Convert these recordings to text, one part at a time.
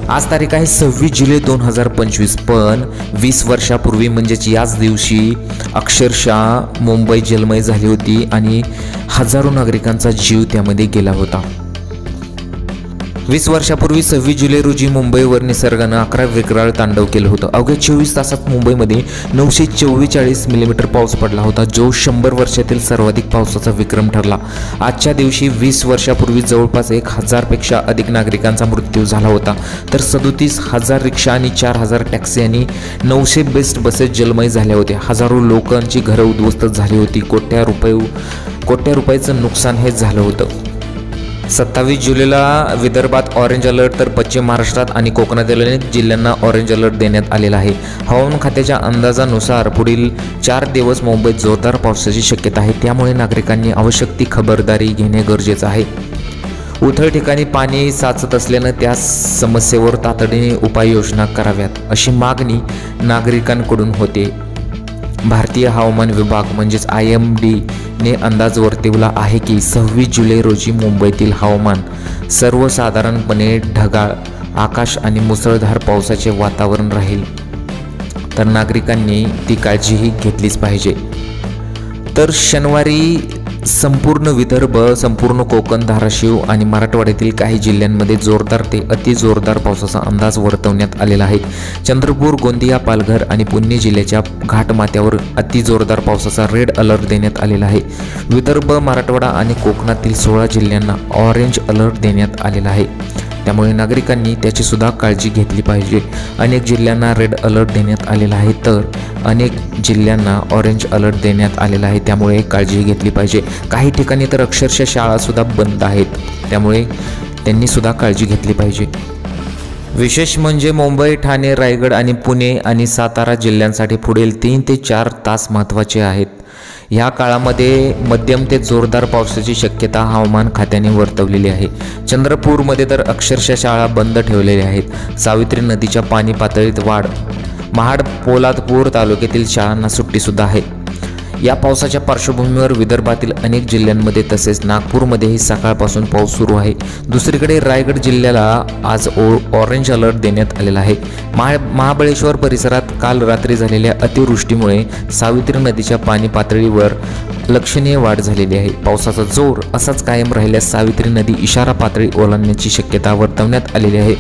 आज तारीख आहे 26 जुलै 2025, पण 20 वर्षापूर्वी म्हणजेच याच दिवशी अक्षरशः मुंबई जलमय झाली होती आणि हजारो नागरिकांचा जीव त्यामध्ये गेला होता। 20 वर्षापूर्वी 26 जुलै रोजी मुंबईवर निसर्गानं 11 विक्राळ तांडव केलं होतं। अवघ्या 24 तासात मुंबईमध्ये 944 मिलीमीटर पाऊस पडला होता, जो 100 वर्षातील सर्वाधिक पावसाचा विक्रम ठरला। आजच्या दिवशी 20 वर्षापूर्वी जवळपास 1000 पेक्षा अधिक नागरिकांचा मृत्यू झाला होता, तर 37,000 रिक्षा आणि 4000 टॅक्सी आणि 900 बेस्ट बसेस जलमय झाल्या होत्या। हजारो लोकांची घरं उद्ध्वस्त झाली होती, कोट्या रुपयाचं नुकसान हे झालं होतं। 27 जुलैला विदर्भात ऑरेंज अलर्ट, तर पश्चिम महाराष्ट्रात आणि कोकणातील अनेक जिल्ह्यांना ऑरेंज अलर्ट देण्यात आलेला आहे। हवामान खात्याच्या अंदाजानुसार पुढील 4 दिवस मुंबईत जोरदार पावसाची शक्यता आहे, त्यामुळे नागरिकांनी आवश्यक ती खबरदारी घेणे गरजेचं आहे। उथळ ठिकाणी पाणी साचत असल्यानं त्या समस्येवर तातडीने उपाययोजना कराव्यात, अशी मागणी नागरिकांकडून होते। भारतीय हवामान विभाग म्हणजेच IMD ने अंदाज वर्तवला आहे की 26 जुलै रोजी मुंबईतील हवामान सर्वसाधारणपणे ढगाळ आकाश आणि मुसळधार पावसाचे वातावरण राहील, तर नागरिकांनी ती काळजीही घेतलीच पाहिजे। तर शनिवारी संपूर्ण विदर्भ, संपूर्ण कोकण, धाराशिव आणि मराठवाड्यातील काही जिल्ह्यांमध्ये जोरदार ते अतिजोरदार पावसाचा अंदाज वर्तवण्यात आलेला आहे। चंद्रपूर, गोंदिया, पालघर आणि पुणे जिल्ह्याच्या घाटमाथ्यावर अतिजोरदार पावसाचा रेड अलर्ट देण्यात आलेला आहे। विदर्भ, मराठवाडा आणि कोकणातील 16 जिल्ह्यांना ऑरेंज अलर्ट देण्यात आलेला आहे, त्यामुळे नागरिकांनी त्याची सुद्धा काळजी घेतली पाहिजे। अनेक जिल्ह्यांना रेड अलर्ट देण्यात आलेला आहे, तर अनेक जिल्ह्यांना ऑरेंज अलर्ट देण्यात आलेला आहे, त्यामुळे काळजी घेतली पाहिजे। काही ठिकाणी तर अक्षरशः शाळासुद्धा बंद आहेत, त्यामुळे त्यांनी सुद्धा काळजी घेतली पाहिजे। विशेष म्हणजे मुंबई, ठाणे, रायगड आणि पुणे आणि सातारा जिल्ह्यांसाठी पुढील 3 ते 4 तास महत्त्वाचे आहेत। ह्या काळामध्ये मध्यम ते जोरदार पावसाची शक्यता हवामान खात्याने वर्तवलेली आहे। चंद्रपूरमध्ये तर अक्षरशः शाळा बंद ठेवलेल्या आहेत। सावित्री नदीच्या पाणी पातळीत वाढ, महाड, पोलादपूर तालुक्यातील शाळांना सुट्टीसुद्धा आहे। या पावसाच्या पार्श्वभूमीवर विदर्भातील अनेक जिल्ह्यांमध्ये तसेच नागपूरमध्येही सकाळपासून पाऊस सुरू आहे। दुसरीकडे रायगड जिल्ह्याला आज ऑरेंज अलर्ट देण्यात आलेला आहे। महाबळेश्वर परिसरात काल रात्री झालेल्या अतिवृष्टीमुळे सावित्री नदीच्या पाणी पातळीवर लक्षणीय वाढ झालेली आहे। पावसाचा जोर असाच कायम राहिल्यास सावित्री नदी इशारा पातळी ओलांडण्याची शक्यता वर्तवण्यात आलेली आहे।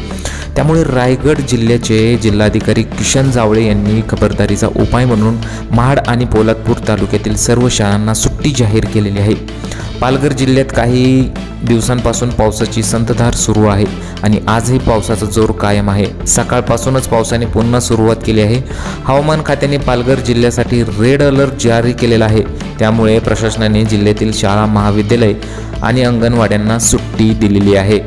त्यामुळे रायगड जिल्ह्याचे जिल्हाधिकारी किशन जावळे यांनी खबरदारीचा उपाय म्हणून महाड आणि पोलादपूर तालुक्यातील सर्व शाळांना सुट्टी जाहीर केलेली आहे। पालघर जिल्ह्यात काही दिवसांपासून पावसाची संततधार सुरू आहे आणि आजही पावसाचा जोर कायम आहे। सकाळपासूनच पावसाने पुन्हा सुरुवात केली आहे। हवामान खात्याने पालघर जिल्ह्यासाठी रेड अलर्ट जारी केलेला आहे, त्यामुळे प्रशासनाने जिल्ह्यातील शाळा, महाविद्यालय आणि अंगणवाड्यांना सुट्टी दिलेली आहे।